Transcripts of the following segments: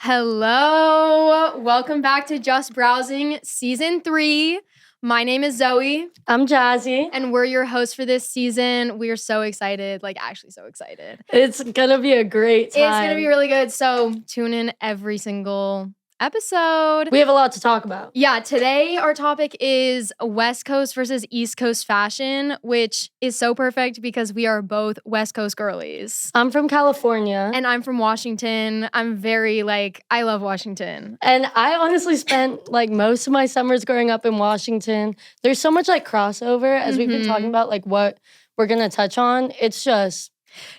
Hello, welcome back to Just Browsing Season 3. My name is Zoe. I'm Jazzy. And we're your hosts for this season. We are so excited, actually so excited. It's gonna be a great time. It's gonna be really good, so tune in every single episode. We have a lot to talk about. Yeah, today our topic is West Coast versus East Coast fashion, which is so perfect because we are both West Coast girlies. I'm from California. And I'm from Washington. I'm very, I love Washington. And I honestly spent, most of my summers growing up in Washington. There's so much, crossover as we've been talking about, what we're gonna touch on. It's just...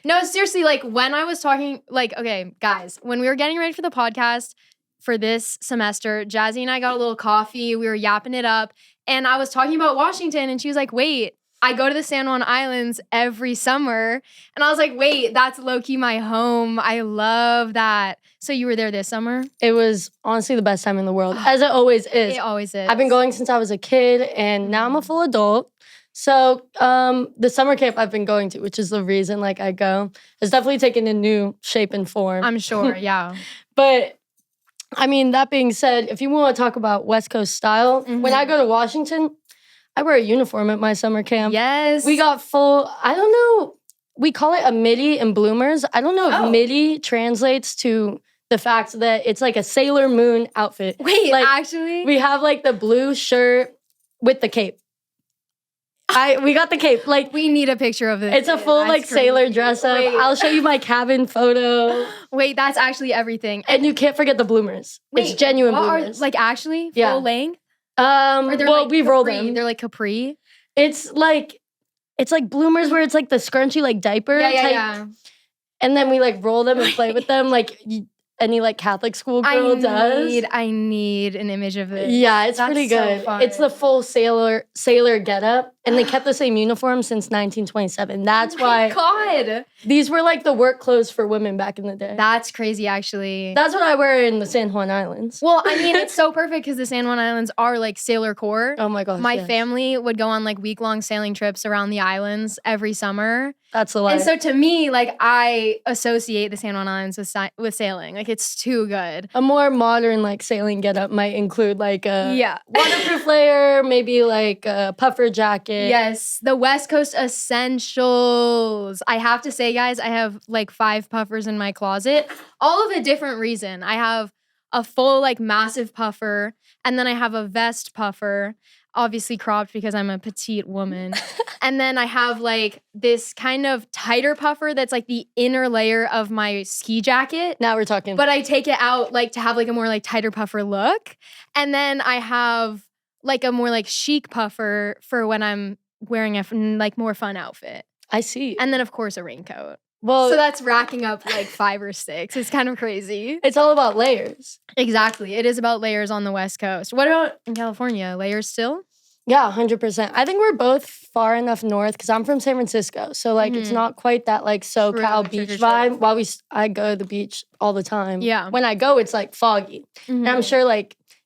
No, seriously, when I was talking, okay, guys, when we were getting ready for the podcast for this semester, Jazzy and I got a little coffee. We were yapping it up. And I was talking about Washington. And she was like, wait, I go to the San Juan Islands every summer. And I was like, wait, that's low-key my home. I love that. So you were there this summer? It was honestly the best time in the world, as it always is. It always is. I've been going since I was a kid, and now I'm a full adult. So the summer camp I've been going to, which is the reason I go, has definitely taken a new shape and form. I'm sure, yeah. But I mean, that being said, if you want to talk about West Coast style, when I go to Washington, I wear a uniform at my summer camp. Yes. We got full, I don't know, we call it a midi and bloomers. I don't know if midi translates to the fact that it's like a Sailor Moon outfit. Wait, actually? We have the blue shirt with the cape. We got the cape. We need a picture of this. It's a full sailor dress up. Wait. I'll show you my cabin photo. Wait, that's actually everything. And you can't forget the bloomers. Wait, it's genuine bloomers. Actually? Full length? Well, we roll them. They're capri? It's bloomers where it's the scrunchy diaper type. Yeah. And then we roll them and play with them any Catholic school girl does. I need an image of this. Yeah, it's pretty good. So fun. It's the full sailor getup, and they kept the same uniform since 1927. That's why. God, these were the work clothes for women back in the day. That's crazy, actually. That's what I wear in the San Juan Islands. Well, I mean, it's so perfect because the San Juan Islands are sailor core. Oh my gosh. My family would go on week-long sailing trips around the islands every summer. That's a life. And so to me, I associate the San Juan Islands with sailing. It's too good. A more modern sailing getup might include a waterproof layer, maybe a puffer jacket. Yes, the West Coast essentials. I have to say, guys, I have 5 puffers in my closet, all of a different reason. I have a full massive puffer, and then I have a vest puffer, obviously cropped because I'm a petite woman. And then I have this kind of tighter puffer that's the inner layer of my ski jacket. Now we're talking. But I take it out to have a more tighter puffer look. And then I have a more chic puffer for when I'm wearing a more fun outfit. I see. And then of course a raincoat. Well, so that's racking up 5 or 6. It's kind of crazy. It's all about layers. Exactly. It is about layers on the West Coast. What about in California? Layers still? Yeah, 100%. I think we're both far enough north because I'm from San Francisco. So it's not quite that SoCal beach vibe. While I go to the beach all the time. Yeah. When I go, it's foggy. And I'm sure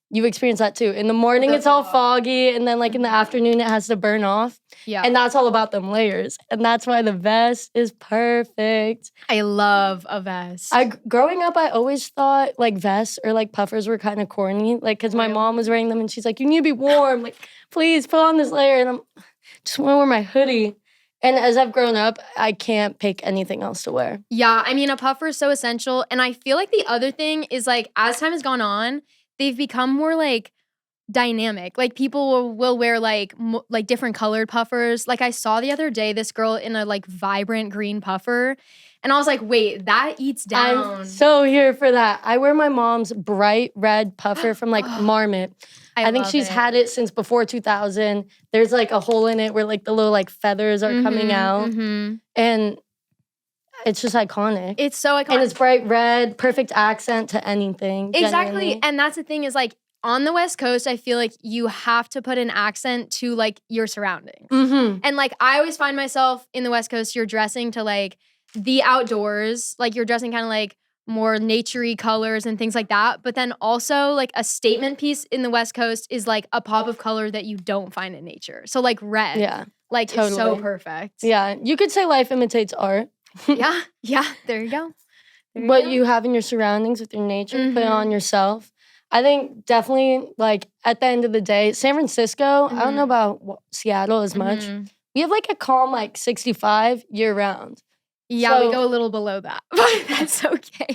you experience that too. In the morning, it's all foggy. And then in the afternoon, it has to burn off. Yeah. And that's all about them layers. And that's why the vest is perfect. I love a vest. Growing up, I always thought vests or because were kind of corny. Because my mom was wearing them and she's like, you need to be warm. Please put on this layer. And I'm just want to wear my hoodie. And as I've grown up, I can't pick anything else to wear. Yeah. I mean, a puffer is so essential. And I feel the other thing is as time has gone on, they've become more dynamic. People will wear different colored puffers. I saw the other day this girl in a vibrant green puffer, and I was like, wait, that eats down. I'm so here for that. I wear my mom's bright red puffer from Marmot. I think she's had it since before 2000. There's a hole in it where the little feathers are coming out, and it's just iconic. It's so iconic. And it's bright red, perfect accent to anything. Exactly. Genuinely. And that's the thing is on the West Coast, I feel you have to put an accent to your surroundings. And I always find myself in the West Coast, you're dressing to the outdoors. You're dressing kind of more naturey colors and things like that. But then also a statement piece in the West Coast is a pop of color that you don't find in nature. So red. Yeah. Totally. It's so perfect. Yeah. You could say life imitates art. Yeah. There you go. what you have in your surroundings with your nature, put it on yourself. I think definitely, like, at the end of the day, San Francisco, I don't know about Seattle as much. We have, like, a calm, like, 65 year-round. Yeah, so, we go a little below that, but that's okay.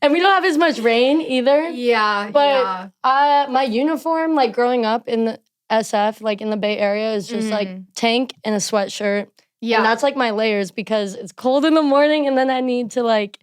And we don't have as much rain either. Yeah, but my uniform, like, growing up in the SF, like, in the Bay Area, is just, like, tank and a sweatshirt. Yeah. And that's, like, my layers because it's cold in the morning and then I need to, like,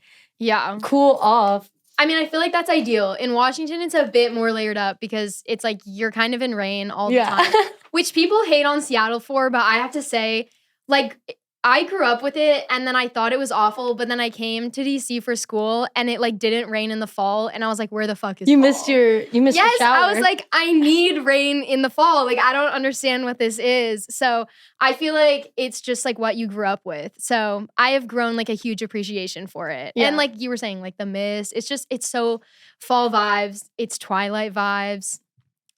cool off. I mean, I feel like that's ideal. In Washington, it's a bit more layered up because it's like you're kind of in rain all the time, which people hate on Seattle for, but I have to say, like, I grew up with it and then I thought it was awful, but then I came to DC for school and it like didn't rain in the fall and I was like, where the fuck is you fall? missed your shower. Yes, I was like, I need rain in the fall. Like, I don't understand what this is. So I feel like it's just like what you grew up with. So I have grown like a huge appreciation for it. Yeah. And like you were saying, like the mist, it's so fall vibes. It's Twilight vibes.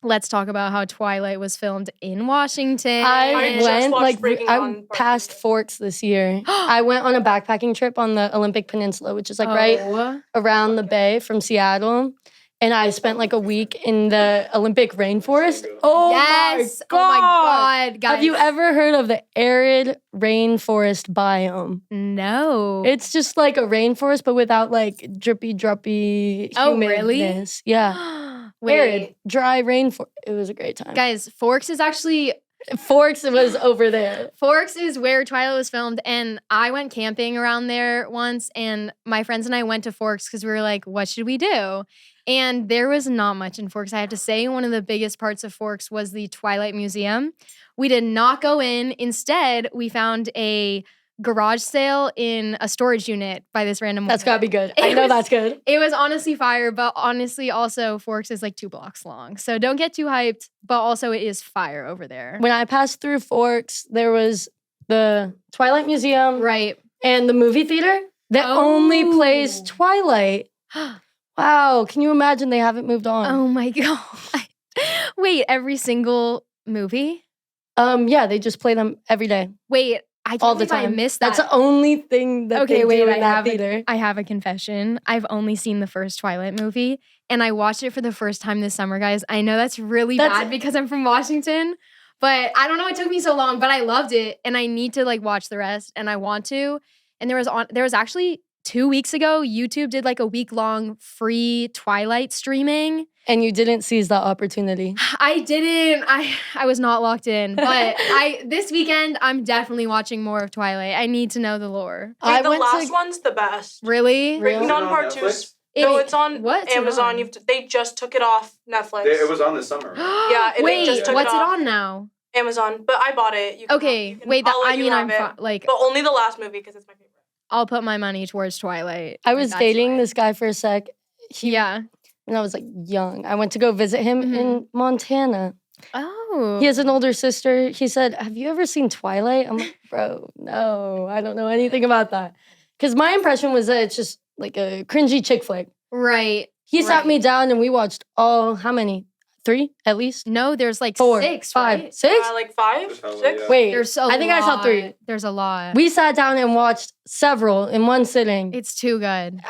Let's talk about how Twilight was filmed in Washington. I passed Forks this year. I went on a backpacking trip on the Olympic Peninsula, which is like right around the bay from Seattle. And I spent like a week in the Olympic rainforest. Oh yes. My God. Oh my God, guys. Have you ever heard of the arid rainforest biome? No. It's just like a rainforest, but without like drippy humidness. Oh, really? Yeah. Arid, dry rainforest. It was a great time. Guys, Forks was over there. Forks is where Twilight was filmed, and I went camping around there once, and my friends and I went to Forks because we were like, what should we do? And there was not much in Forks. I have to say, one of the biggest parts of Forks was the Twilight Museum. We did not go in. Instead, we found a garage sale in a storage unit by this random woman. That's gotta be good. I know that's good. It was honestly fire, but honestly also Forks is like 2 blocks long. So don't get too hyped, but also it is fire over there. When I passed through Forks, there was the Twilight Museum. Right. And the movie theater that only plays Twilight. Wow, can you imagine they haven't moved on? Oh my God. Wait, every single movie? Yeah, they just play them every day. Wait, I can't believe I missed that. That's the only thing that they do in that theater. I have a confession. I've only seen the first Twilight movie, and I watched it for the first time this summer, guys. I know that's really bad because I'm from Washington, but I don't know. It took me so long, but I loved it, and I need to like watch the rest, and I want to. And there was actually 2 weeks ago, YouTube did like a week-long free Twilight streaming. And you didn't seize that opportunity. I didn't. I was not locked in. But this weekend, I'm definitely watching more of Twilight. I need to know the lore. The last one's the best. Really? Breaking Dawn Part 2. No, it's on Amazon. They just took it off Netflix. It was on this summer. Yeah, wait, just took what's it off. On now? Amazon, but I bought it. Like, but only the last movie because it's my favorite. I'll put my money towards Twilight. I was dating this guy for a sec. When I was like young, I went to go visit him in Montana. Oh. He has an older sister. He said, have you ever seen Twilight? I'm like, bro, no, I don't know anything about that. Because my impression was that it's just like a cringy chick flick. Right. He sat me down and we watched how many? 3 at least? No, there's like 4, 6, 5, right? 6? Like 5, 6? Wait, there's I think I saw 3. There's a lot. We sat down and watched several in one sitting. It's too good.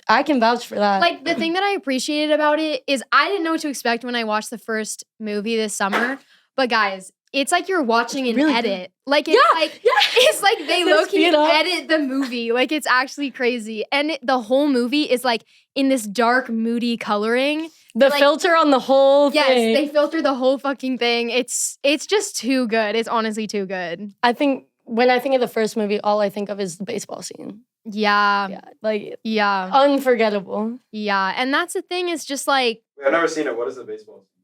I can vouch for that. Like, the thing that I appreciated about it is I didn't know what to expect when I watched the first movie this summer. But guys, it's like you're watching an edit. Like, it's like they low-key edit the movie. Like, it's actually crazy. And the whole movie is like in this dark, moody coloring. The filter on the whole thing. Yes, they filter the whole fucking thing. It's just too good. It's honestly too good. I think when I think of the first movie, all I think of is the baseball scene. Yeah. Unforgettable. Yeah, and that's the thing is just like... I've never seen it. What is the baseball scene?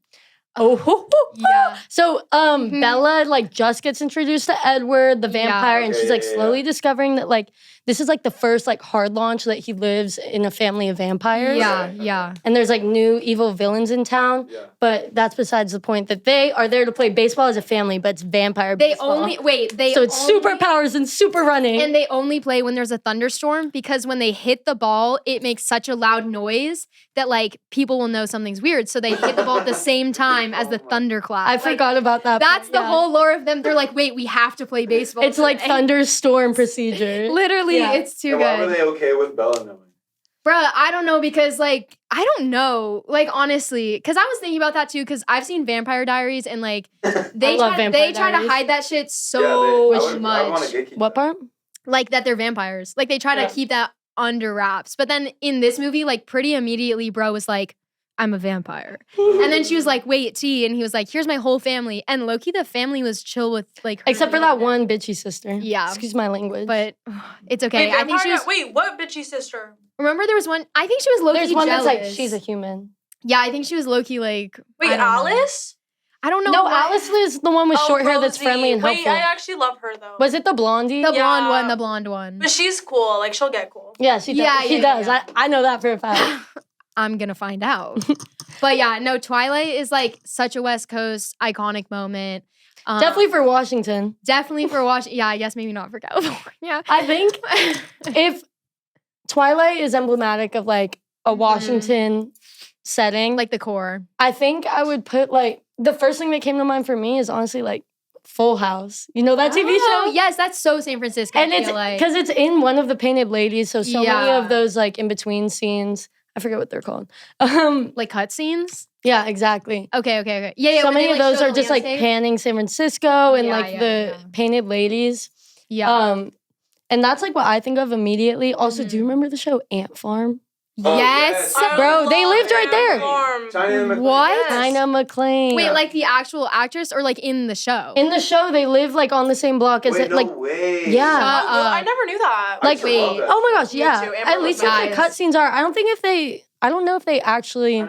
Oh, yeah. So, Bella, like, just gets introduced to Edward, the vampire, and she's, like, slowly discovering that, like, this is, like, the first, like, hard launch that he lives in a family of vampires. Yeah. And there's, like, new evil villains in town. Yeah. But that's besides the point that they are there to play baseball as a family, but it's vampire baseball. So it's superpowers and super running. And they only play when there's a thunderstorm because when they hit the ball, it makes such a loud noise that, like, people will know something's weird. So they hit the ball at the same time as the thunderclap. I forgot about that. That's the whole lore of them. They're like, wait, we have to play baseball. It's like thunderstorm procedure. Literally, it's too good. Why were they okay with Bella knowing? Bruh, I don't know because like I don't know. Like honestly, because I was thinking about that too, because I've seen Vampire Diaries and like they try to hide that shit so much. What part? Like that they're vampires. Like they try to keep that under wraps. But then in this movie, like pretty immediately, bro was like, I'm a vampire. And then she was like, wait, T. And he was like, here's my whole family. And low-key, the family was chill with like her. Except for that one bitchy sister. Yeah. Excuse my language. But it's okay. Wait, I think she was, wait, what bitchy sister? Remember there was one, I think she was low-key There's one jealous. that's like, she's a human. Yeah, I think she was low-key like. Wait, Alice? I don't know. No, Alice is the one with short hair that's friendly and helpful. Wait, I actually love her though. Was it the blondie? The blonde one. But she's cool. Like, she'll get cool. Yeah, she does. She does. Yeah. I know that for a fact. I'm gonna find out. But yeah, no, Twilight is like such a West Coast iconic moment. Definitely for Washington. Definitely for Washington. Yeah, I guess maybe not for California. I think if Twilight is emblematic of like a Washington setting, like the core, I think I would put like the first thing that came to mind for me is honestly like Full House. You know that TV show? Yes, that's so San Francisco. And it's because it's in one of the Painted Ladies, so many of those like in between scenes. I forget what they're called. Like cutscenes? Yeah, exactly. Okay. Yeah. So many of those are just like panning San Francisco and the Painted Ladies. Yeah. And that's like what I think of immediately. Also, do you remember the show Ant Farm? Oh, yes. Bro, they lived right there. China McClain. What? China McClain. Wait, like the actual actress or like in the show? In the show, they live like on the same block as Wait, no like way. Yeah. I never knew that. Like wait. Oh my gosh, yeah. too. At least if the cutscenes are. I don't know if they actually.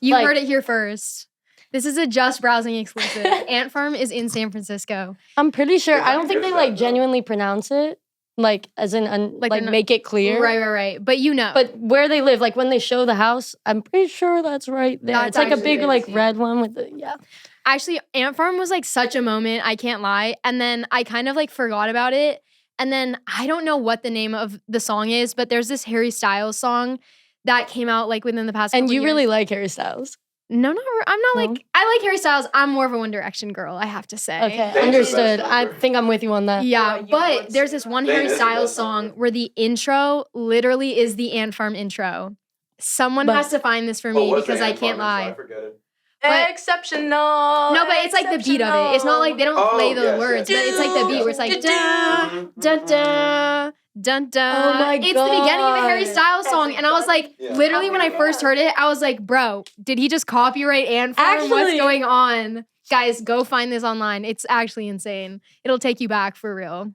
You heard it here first. This is a Just Browsing exclusive. Ant Farm is in San Francisco. I'm pretty sure. I don't think they like genuinely pronounce it. Like, as in, like make it clear. Right. But you know. But where they live, like when they show the house, I'm pretty sure that's right there. It's like a big, like, red one with the, Actually, Ant Farm was like such a moment, I can't lie. And then I kind of like forgot about it. And then I don't know what the name of the song is, but there's this Harry Styles song that came out like within the past couple years. And you years. really like Harry Styles. No, I'm not like, I like Harry Styles. I'm more of a One Direction girl, I have to say. Okay, understood. I think I'm with you on that. Yeah, but there's this one Harry Styles song where the intro literally is the Ant Farm intro. Someone has to find this for me because I can't lie. I forget it. But, exceptional. No, but it's like the beat of it. It's not like they don't play the words, but it's like the beat where it's like dun dun dun dun dun. Oh my God. It's the beginning of a Harry Styles song, and I was like, literally when I first heard it, I was like, bro, did he just copyright Ant Farm? What's going on? Guys, go find this online. It's actually insane. It'll take you back for real.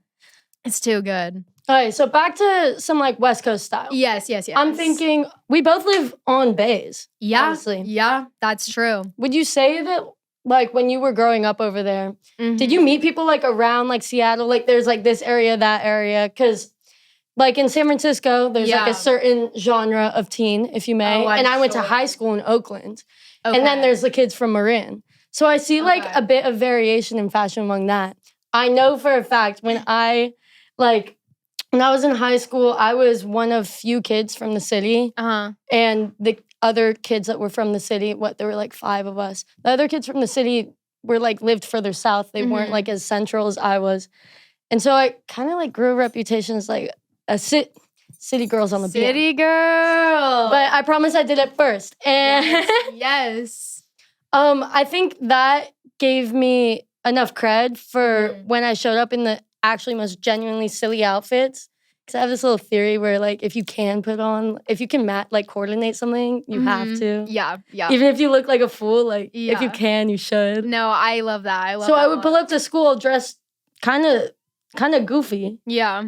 It's too good. All right, so back to some like West Coast style. Yes. I'm thinking we both live on bays. Yeah, honestly. Yeah, that's true. Would you say that like when you were growing up over there, did you meet people like around like Seattle? Like there's like this area, that area? Because like in San Francisco, there's like a certain genre of teen, if you may. And I went to high school in Oakland. Okay. And then there's the kids from Marin. So I see like a bit of variation in fashion among that. I know for a fact when I was in high school, I was one of few kids from the city. And the other kids that were from the city, there were like 5 of us. The other kids from the city were like lived further south. They weren't like as central as I was. And so I kind of like grew a reputation as like a city girls on the beat. City girl. But I promise I did it first. And yes. I think that gave me enough cred for when I showed up in the actually most genuinely silly outfits. Because I have this little theory where like if you can coordinate something, you have to. Yeah. Even if you look like a fool, like if you can, you should. No, I love that. So I would pull up to school dressed kind of goofy. Yeah.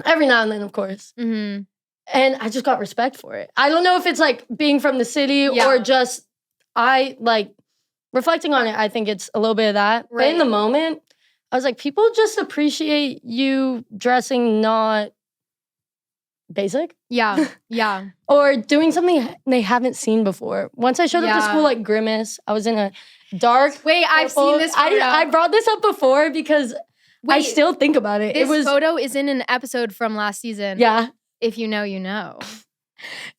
Every now and then, of course. And I just got respect for it. I don't know if it's like being from the city or just reflecting on it. I think it's a little bit of that. Right. But in the moment, I was like, people just appreciate you dressing not basic. Yeah. Or doing something they haven't seen before. Once I showed up to school like Grimace, I was in a dark. Wait, I've seen this photo. I brought this up before because I still think about it. This photo is in an episode from last season. Yeah. If you know, you know.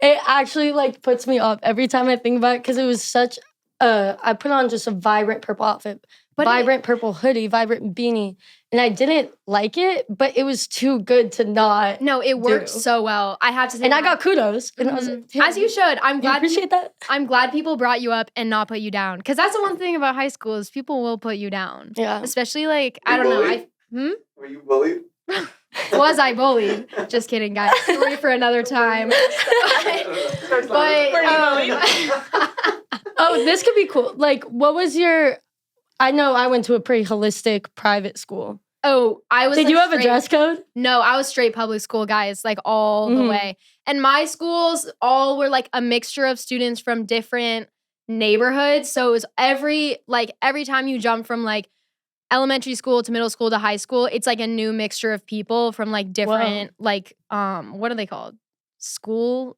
It actually like puts me up every time I think about it because it was such I put on just a vibrant purple outfit. vibrant purple hoodie, vibrant beanie. And I didn't like it, but it was too good to not. No, it worked so well. I have to say. And I got kudos. And I was like, as you should. I'm glad. Appreciate that. I'm glad people brought you up and not put you down. Because that's the one thing about high school is people will put you down. Yeah. Especially like, I don't know. Were you bullied? Was I bullied? Just kidding, guys. Story for another time. Oh, this could be cool. Like, what was your... I know I went to a pretty holistic private school. Oh, I was... Did you have a dress code? No, I was straight public school, guys, like all the way. And my schools all were like a mixture of students from different neighborhoods. So it was every time you jump from like elementary school to middle school to high school, it's like a new mixture of people from like different what are they called?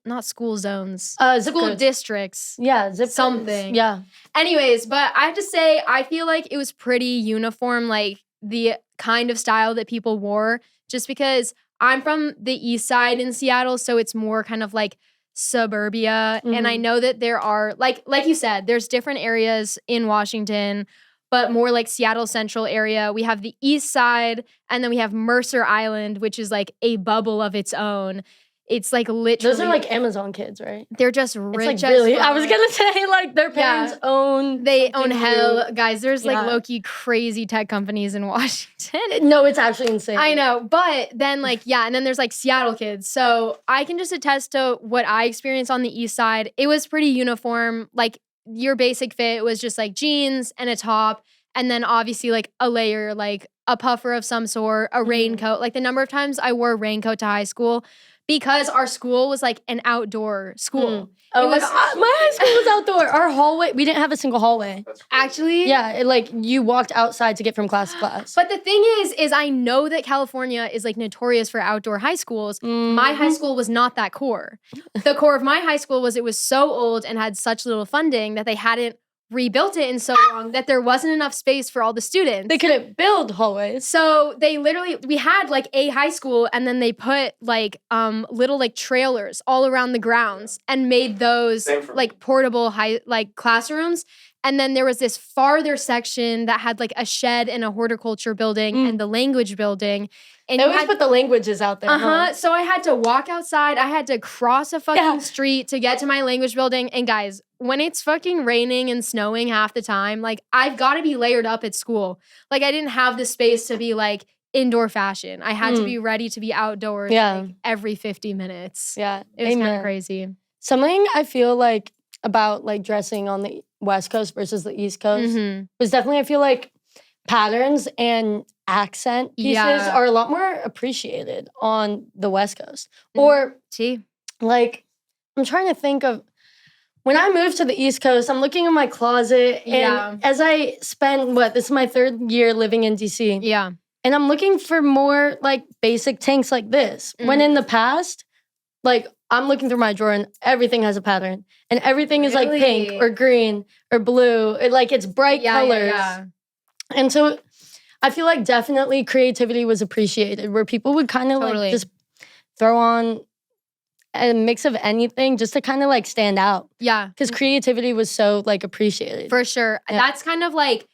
Not school zones. School districts. Yeah, zip something. Yeah. Anyways, but I have to say, I feel like it was pretty uniform, like the kind of style that people wore, just because I'm from the east side in Seattle, so it's more kind of like suburbia. And I know that there are, like you said, there's different areas in Washington, but more like Seattle Central area. We have the east side, and then we have Mercer Island, which is like a bubble of its own. It's like literally... Those are like Amazon kids, right? They're just rich. It's like really... I was going to say like their parents own... They own hell. Guys, there's like low-key crazy tech companies in Washington. No, it's actually insane. I know. But then like, and then there's like Seattle kids. So I can just attest to what I experienced on the east side. It was pretty uniform. Like your basic fit was just like jeans and a top. And then obviously like a layer, like a puffer of some sort, a raincoat. Like the number of times I wore a raincoat to high school, because our school was like an outdoor school. Oh my God. My high school was outdoor. Our hallway, we didn't have a single hallway. Actually? Yeah, like you walked outside to get from class to class. But the thing is I know that California is like notorious for outdoor high schools. My high school was not that core. The core of my high school was it was so old and had such little funding that they hadn't rebuilt it in so long that there wasn't enough space for all the students. They couldn't build hallways. So we had like a high school, and then they put like little like trailers all around the grounds and made those like portable classrooms. And then there was this farther section that had like a shed and a horticulture building and the language building. And they always put the languages out there. So I had to walk outside. I had to cross a fucking street to get to my language building. And guys, when it's fucking raining and snowing half the time, like I've got to be layered up at school. Like I didn't have the space to be like indoor fashion. I had to be ready to be outdoors like every 50 minutes. Yeah. It was kind of crazy. Something I feel like about like dressing on the West Coast versus the East Coast was definitely, I feel like patterns and accent pieces are a lot more appreciated on the West Coast. Or like, I'm trying to think of when I moved to the East Coast, I'm looking in my closet and as I spend, this is my 3rd year living in DC. Yeah. And I'm looking for more like basic tanks like this. When in the past, like I'm looking through my drawer and everything has a pattern. And everything is like pink or green or blue. It's bright colors. Yeah. And so I feel like definitely creativity was appreciated, where people would kind of like just throw on a mix of anything just to kind of like stand out. Yeah. Because creativity was so like appreciated. For sure. Yeah. That's kind of like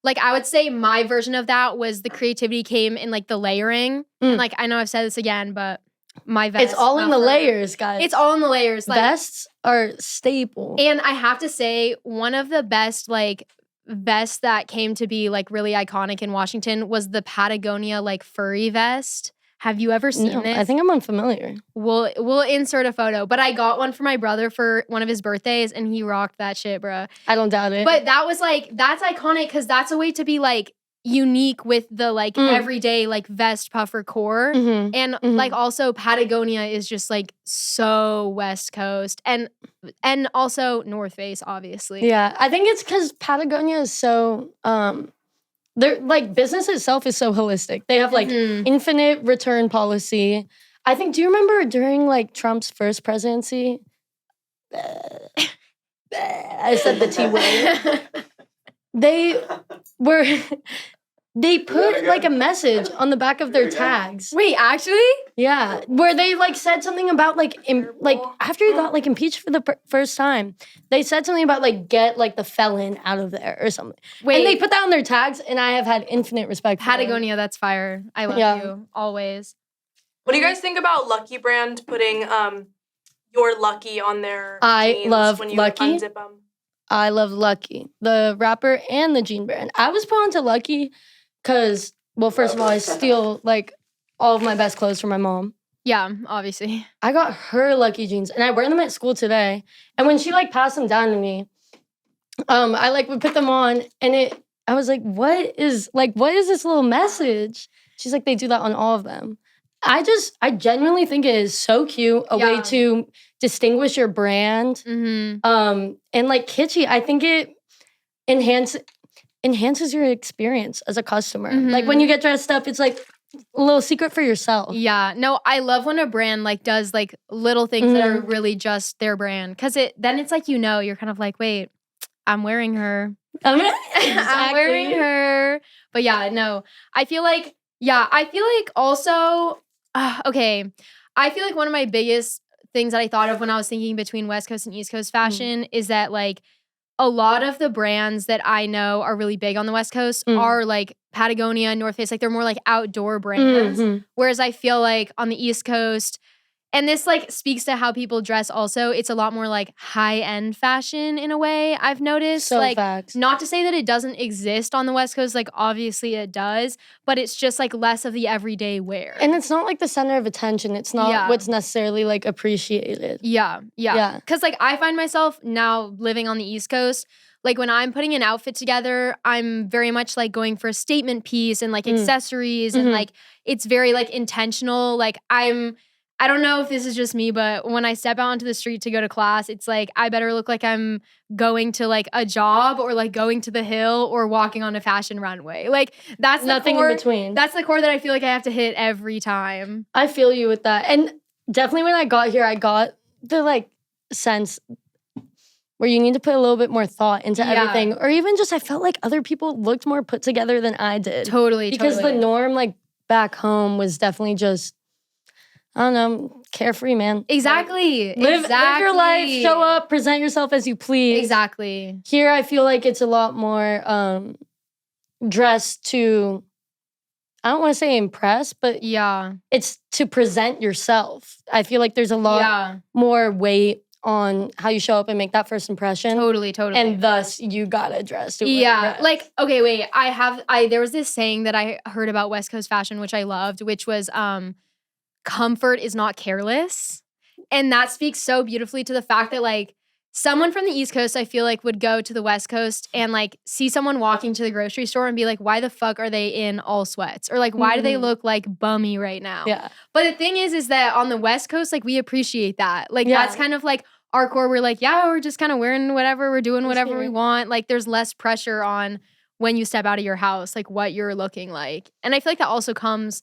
I would say my version of that was the creativity came in like the layering. And like, I know I've said this again, but my vest. It's all in the layers, guys. It's all in the layers. Like, vests are staple. And I have to say, one of the best like vests that came to be like really iconic in Washington was the Patagonia like furry vest. Have you ever seen this? I think I'm unfamiliar. We'll insert a photo, but I got one for my brother for one of his birthdays, and he rocked that shit, bro. I don't doubt it. But that was like, that's iconic because that's a way to be like unique with the like everyday like vest puffer core. And like also Patagonia is just like so West Coast and also North Face, obviously. Yeah, I think it's because Patagonia is so their like business itself is so holistic. They have like infinite return policy. I think, do you remember during like Trump's first presidency? I said the T word. They were They put like a message on the back of their tags. Wait, actually? Yeah, where they like said something about like after you got like impeached for the first time, they said something about like get like the felon out of there or something. Wait, and they put that on their tags, and I have had infinite respect for Patagonia, that's fire. I love you always. What do you guys think about Lucky brand putting your Lucky on their jeans love when you Lucky. unzip them? I love Lucky, the rapper and the jean brand. I was put onto Lucky because, well, first of all, I steal like all of my best clothes from my mom. Yeah, obviously. I got her Lucky jeans, and I wear them at school today. And when she like passed them down to me, I like would put them on, and I was like, what is this little message? She's like, they do that on all of them. I genuinely think it is so cute, a way to distinguish your brand. Mm-hmm. And like kitschy, I think it enhances your experience as a customer. Mm-hmm. Like when you get dressed up, it's like a little secret for yourself. Yeah, no, I love when a brand like does like little things that are really just their brand, because then it's like, you're kind of like, wait, I'm wearing her. Exactly. I'm wearing her. But yeah, no, I feel like also, okay, I feel like one of my biggest things that I thought of when I was thinking between West Coast and East Coast fashion is that like a lot of the brands that I know are really big on the West Coast are like Patagonia, North Face, like they're more like outdoor brands. Whereas I feel like on the East Coast, and this like speaks to how people dress also, it's a lot more like high-end fashion in a way, I've noticed. So like facts. Not to say that it doesn't exist on the West Coast, like obviously it does, but it's just like less of the everyday wear. And it's not like the center of attention. It's not what's necessarily like appreciated. Yeah. Because like I find myself now living on the East Coast, like when I'm putting an outfit together, I'm very much like going for a statement piece and like accessories and like it's very like intentional. Like I don't know if this is just me, but when I step out onto the street to go to class, it's like I better look like I'm going to like a job or like going to the hill or walking on a fashion runway. Like that's nothing in between. That's the core that I feel like I have to hit every time. I feel you with that. And definitely when I got here, I got the like sense where you need to put a little bit more thought into everything. Or even just I felt like other people looked more put together than I did. Totally. Because the norm like back home was definitely just, I don't know, carefree, man. Exactly. Live your life, show up, present yourself as you please. Exactly. Here, I feel like it's a lot more dressed to, I don't want to say impress, but it's to present yourself. I feel like there's a lot more weight on how you show up and make that first impression. Totally. And thus, you gotta dress to like, okay, wait. There was this saying that I heard about West Coast fashion, which I loved, which was, comfort is not careless. And that speaks so beautifully to the fact that like someone from the East Coast, I feel like would go to the West Coast and like see someone walking to the grocery store and be like, why the fuck are they in all sweats? Or like, why do they look like bummy right now? Yeah. But the thing is that on the West Coast, like we appreciate that. Like that's kind of like our core. We're like, we're just kind of wearing whatever, we're doing whatever we want. Like there's less pressure on when you step out of your house, like what you're looking like. And I feel like that also comes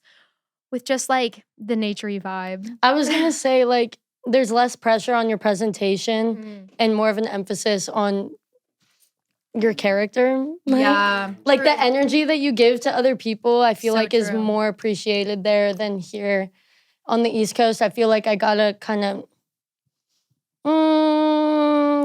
with just like the nature-y vibe. I was gonna say like there's less pressure on your presentation and more of an emphasis on your character. Like the energy that you give to other people, I feel like is more appreciated there than here on the East Coast. I feel like I gotta kind of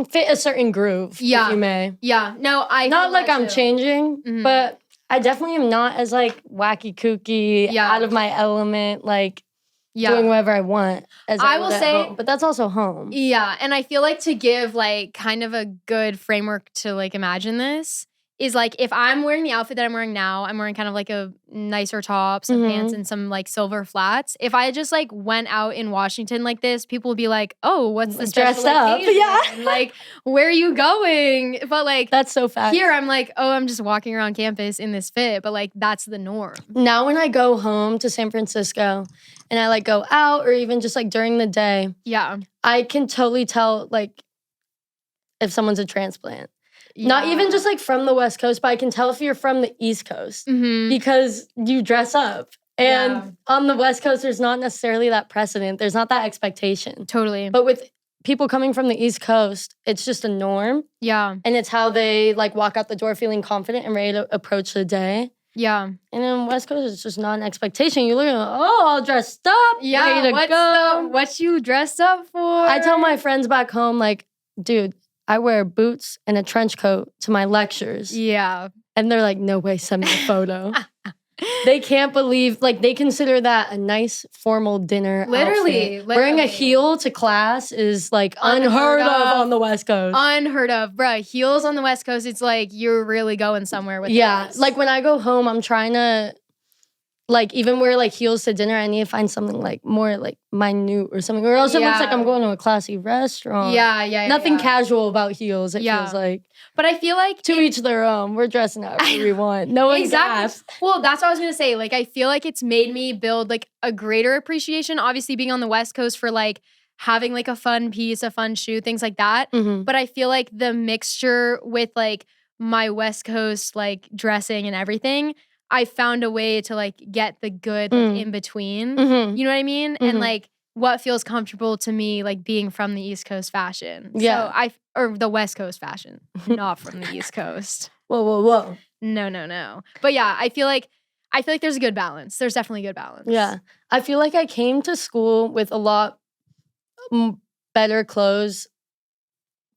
fit a certain groove, if you may. Yeah, no, not like I'm changing, but I definitely am not as like wacky kooky, out of my element, like doing whatever I want as I will say, home. But that's also home. Yeah, and I feel like to give like kind of a good framework to like imagine this is like if I'm wearing the outfit that I'm wearing now, I'm wearing kind of like a nicer top, some pants, and some like silver flats. If I just like went out in Washington like this, people would be like, "Oh, what's this dressed up?" Yeah, like where are you going? But like that's so fast. Here, I'm like, oh, I'm just walking around campus in this fit, but like that's the norm. Now, when I go home to San Francisco and I like go out or even just like during the day, I can totally tell like if someone's a transplant. Not even just like from the West Coast, but I can tell if you're from the East Coast because you dress up. And on the West Coast, there's not necessarily that precedent. There's not that expectation. Totally. But with people coming from the East Coast, it's just a norm. Yeah. And it's how they like walk out the door feeling confident and ready to approach the day. Yeah. And then West Coast is just not an expectation. You look at, all dressed up, ready to go. What you dressed up for? I tell my friends back home, like, dude, I wear boots and a trench coat to my lectures. Yeah. And they're like, no way, send me a photo. They can't believe, like, they consider that a nice formal dinner outfit. Wearing a heel to class is, like, unheard of on the West Coast. Unheard of. Bruh, heels on the West Coast, it's like you're really going somewhere with this. Like, when I go home, I'm trying to, like, even wear, like, heels to dinner. I need to find something, like, more, like, minute or something. Or else it looks like I'm going to a classy restaurant. Yeah. Nothing casual about heels, it feels like. But I feel like to each their own. We're dressing however we want. No one gasps. Well, that's what I was gonna say. Like, I feel like it's made me build like a greater appreciation. Obviously, being on the West Coast for like having like a fun piece, a fun shoe, things like that. Mm-hmm. But I feel like the mixture with like my West Coast like dressing and everything, I found a way to like get the good like, in between. Mm-hmm. You know what I mean? And like what feels comfortable to me, like being from the East Coast fashion. Yeah. Or the West Coast fashion, not from the East Coast. Whoa. No. But yeah, I feel like there's a good balance. There's definitely a good balance. Yeah. I feel like I came to school with a lot better clothes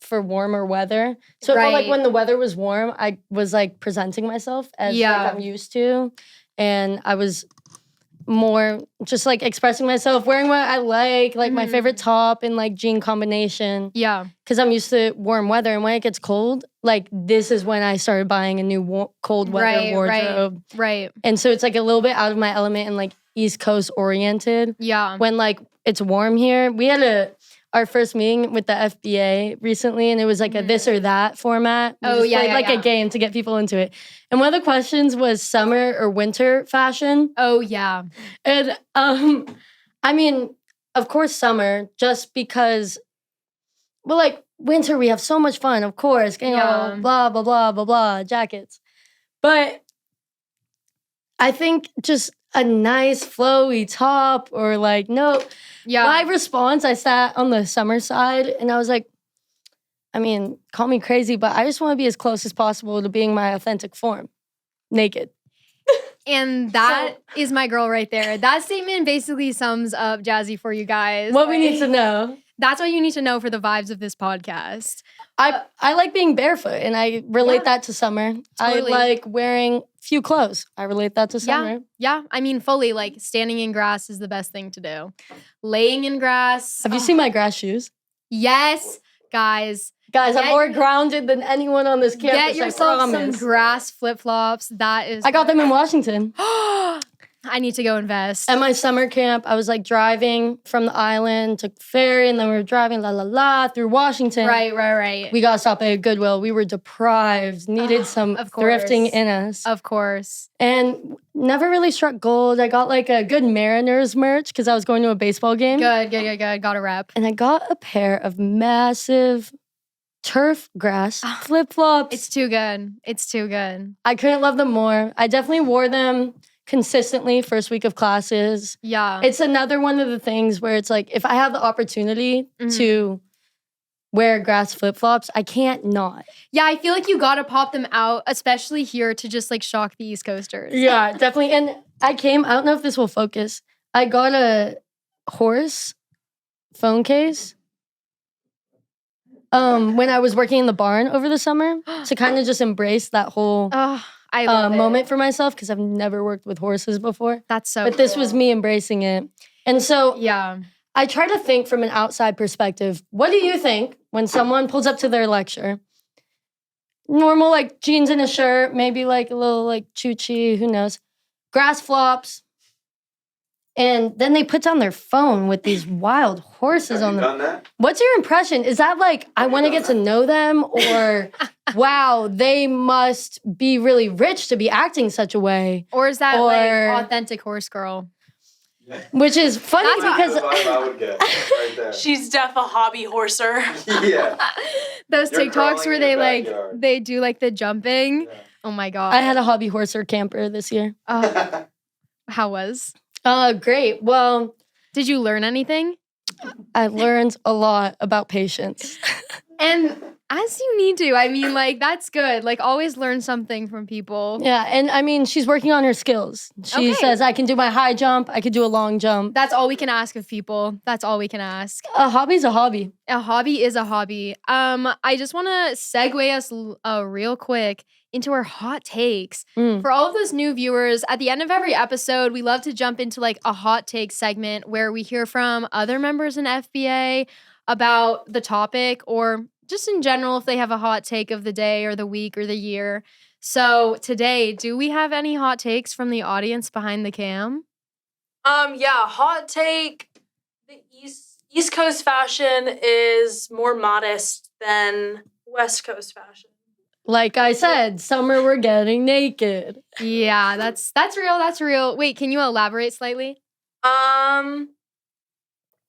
for warmer weather. So I felt like when the weather was warm, I was like presenting myself as like I'm used to. And I was more just like expressing myself, wearing what I like my favorite top and like jean combination. Yeah. Because I'm used to warm weather. And when it gets cold, like this is when I started buying a new cold weather wardrobe. Right. And so it's like a little bit out of my element and like East Coast oriented. Yeah. When like it's warm here, we had our first meeting with the FBA recently, and it was like a this or that format. We played a game to get people into it. And one of the questions was summer or winter fashion. Oh yeah. And I mean, of course summer, just because well, like winter we have so much fun, of course, you know, blah blah blah blah blah jackets. But I think just a nice flowy top or like my response, I sat on the summer side and I was like, I mean, call me crazy, but I just want to be as close as possible to being my authentic form, naked. And that is my girl right there. That statement basically sums up Jazzy for you guys. What we need to know. That's what you need to know for the vibes of this podcast. I like being barefoot and I relate that to summer. Totally. I like wearing few clothes. I relate that to summer. Yeah. I mean, fully, like standing in grass is the best thing to do. Laying in grass. Have you seen my grass shoes? Yes, guys. I'm more grounded than anyone on this campus. Get yourself some grass flip-flops. That is... I got them in Washington. I need to go invest. At my summer camp, I was like driving from the island, took ferry, and then we were driving through Washington. Right. We got stopped at a Goodwill. We were deprived, needed some thrifting in us. Of course. And never really struck gold. I got like a good Mariners merch because I was going to a baseball game. Good. Got a rep. And I got a pair of massive turf grass flip-flops. It's too good. I couldn't love them more. I definitely wore them consistently first week of classes. Yeah. It's another one of the things where it's like, if I have the opportunity to wear grass flip-flops, I can't not. Yeah, I feel like you gotta pop them out, especially here to just like shock the East Coasters. Yeah, definitely. And I don't know if this will focus. I got a horse phone case when I was working in the barn over the summer to kind of just embrace that whole moment for myself because I've never worked with horses before. That's so But this was me embracing it. And so yeah, I try to think from an outside perspective. What do you think when someone pulls up to their lecture? Normal like jeans and a shirt, maybe like a little like choo-choo, who knows. Grass flops. And then they put down their phone with these wild horses on them. Done that? What's your impression? Is that like, I want to get to know them? Or, wow, they must be really rich to be acting such a way? Or is that like authentic horse girl? Yeah. Which is funny because... That's the vibe I would get right there. She's a hobby horser. Yeah. Those You're TikToks where they like, backyard. they do like the jumping. Yeah. Oh my God. I had a hobby horser camper this year. How was? Great. Well, did you learn anything? I learned a lot about patience. And as you need to. I mean, like, that's good. Like, always learn something from people. Yeah, and I mean, she's working on her skills. She says, I can do my high jump, I can do a long jump. That's all we can ask of people. That's all we can ask. A hobby's a hobby. A hobby is a hobby. I just want to segue us real quick into our hot takes. For all of those new viewers, at the end of every episode, we love to jump into like a hot take segment where we hear from other members in FBA about the topic or just in general if they have a hot take of the day or the week or the year. So today, do we have any hot takes from the audience behind the cam? Yeah, hot take. The East Coast fashion is more modest than West Coast fashion. Like I said, summer we're getting naked. Yeah, that's real. That's real. Wait, can you elaborate slightly?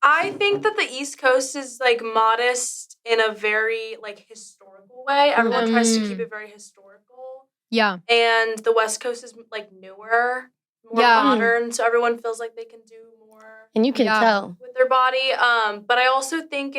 I think that the East Coast is like modest in a very like historical way. Everyone tries to keep it very historical. Yeah. And the West Coast is like newer, more modern, so everyone feels like they can do more. And you can tell with their body. But I also think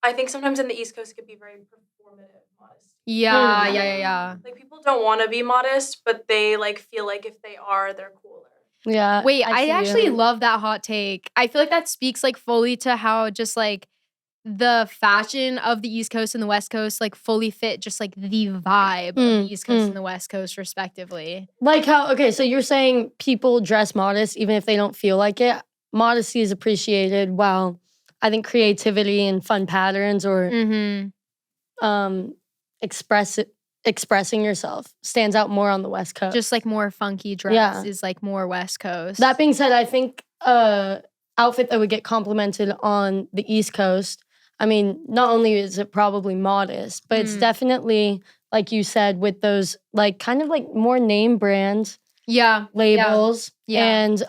I think sometimes in the East Coast it could be very performative modesty. Yeah. Like people don't want to be modest, but they like feel like if they are, they're cooler. Yeah. Wait, I actually love that hot take. I feel like that speaks like fully to how just like the fashion of the East Coast and the West Coast like fully fit just like the vibe of the East Coast and the West Coast respectively. Like how, okay, so you're saying people dress modest even if they don't feel like it. Modesty is appreciated while I think creativity and fun patterns or expressing yourself stands out more on the West Coast. Just like more funky dress is like more West Coast. That being said, I think outfit that would get complimented on the East Coast, I mean, not only is it probably modest, but it's definitely, like you said, with those like kind of like more name brand labels and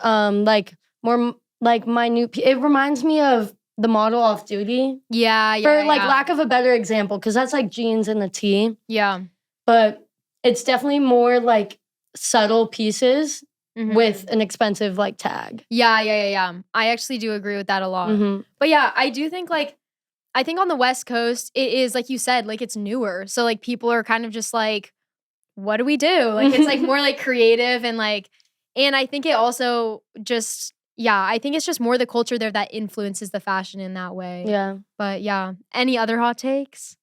like more like minute. It reminds me of the model Off Duty. For like lack of a better example, because that's like jeans and a tee. Yeah. But it's definitely more like subtle pieces with an expensive like tag. Yeah. I actually do agree with that a lot. But yeah, I do think like, I think on the West Coast, it is like you said, like it's newer. So like people are kind of just like, what do we do? Like it's like more like creative and like, and I think it also just, I think it's just more the culture there that influences the fashion in that way. Yeah. But yeah, any other hot takes?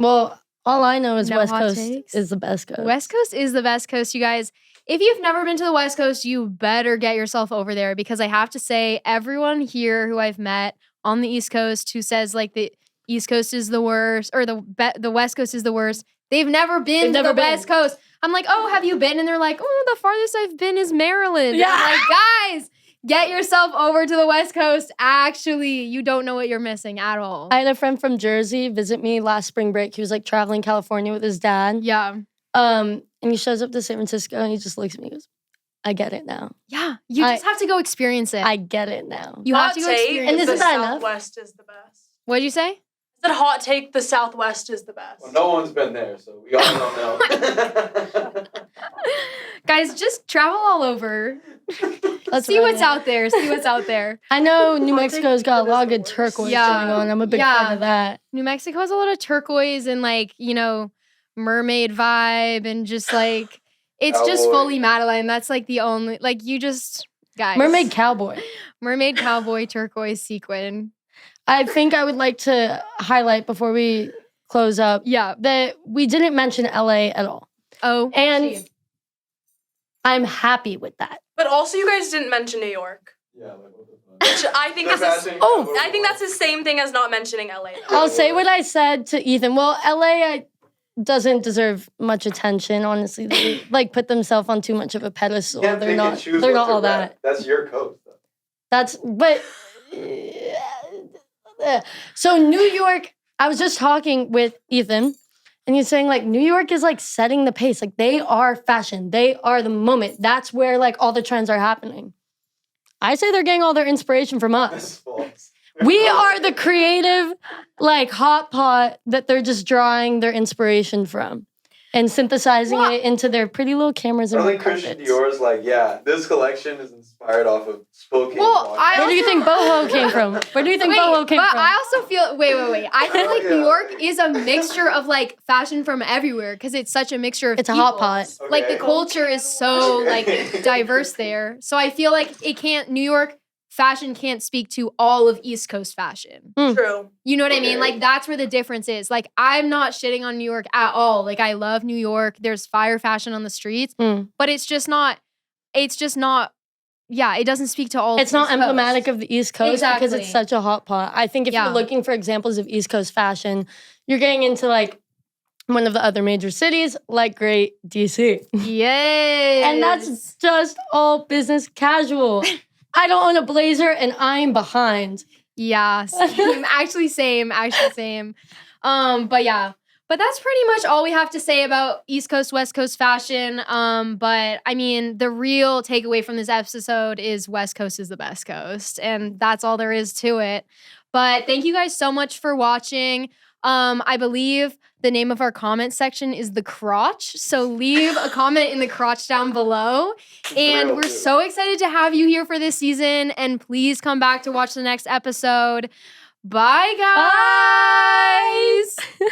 Well, all I know is No West hot Coast takes? is the best coast. West Coast is the best coast, you guys. If you've never been to the West Coast, you better get yourself over there because I have to say, everyone here who I've met on the East Coast who says like the East Coast is the worst or the West Coast is the worst, they've never been to the West Coast. I'm like, oh, have you been? And they're like, oh, the farthest I've been is Maryland. Yeah. I'm like, guys, get yourself over to the West Coast. Actually, you don't know what you're missing at all. I had a friend from Jersey visit me last spring break. He was like traveling California with his dad. Yeah. And he shows up to San Francisco and he just looks at me and goes, I get it now. Yeah. You just have to go experience it. I get it now. You have to go experience and it. isn't that enough? Southwest is the best. What'd you say? I said hot take, the Southwest is the best. Well, no one's been there, so we all don't know. Guys, just travel all over. That's See what's out there. See what's out there. I know New Mexico's got a lot of good turquoise going on. I'm a big fan of that. New Mexico has a lot of turquoise and like, you know, mermaid vibe and just like, it's just fully Madeline. That's like the only, like you just, guys. Mermaid cowboy. Mermaid cowboy turquoise sequin. I think I would like to highlight before we close up that we didn't mention LA at all. Oh. And I'm happy with that. But also you guys didn't mention New York. Yeah, like what the fuck? Which I think I think that's the same thing as not mentioning LA. I'll say what I said to Ethan. Well, LA doesn't deserve much attention, honestly. They like put themselves on too much of a pedestal. They're not all that. That's your coast though. So New York, I was just talking with Ethan and he's saying like New York is like setting the pace. Like they are fashion. They are the moment. That's where like all the trends are happening. I say they're getting all their inspiration from us. That's false. We are the creative like hot pot that they're just drawing their inspiration from and synthesizing it into their pretty little cameras and I think Christian Dior's like, yeah, this collection is inspired off of Spokane. Well, Where do you think boho came from? Where do you think boho came but from? I also feel wait. I feel like Yeah. New York is a mixture of like fashion from everywhere because it's such a mixture of It's a people. hot pot. Like the Okay. culture is so like Okay. diverse there. So I feel like New York fashion can't speak to all of East Coast fashion. True. You know what I mean? Okay. Like that's where the difference is. Like I'm not shitting on New York at all. Like I love New York. There's fire fashion on the streets, but it's just not yeah, it doesn't speak to all It's of not East emblematic Coast. of the East Coast because Exactly. it's such a hot pot. I think if Yeah. you're looking for examples of East Coast fashion, you're getting into like one of the other major cities, like great DC. Yes. And that's just all business casual. I don't own a blazer and I'm behind. yeah, same. Actually same. But yeah. But that's pretty much all we have to say about East Coast, West Coast fashion. But I mean, the real takeaway from this episode is West Coast is the best coast. And that's all there is to it. But thank you guys so much for watching. I believe the name of our comment section is the crotch. So leave a comment in the crotch down below. And we're so excited to have you here for this season. And please come back to watch the next episode. Bye, guys. Bye.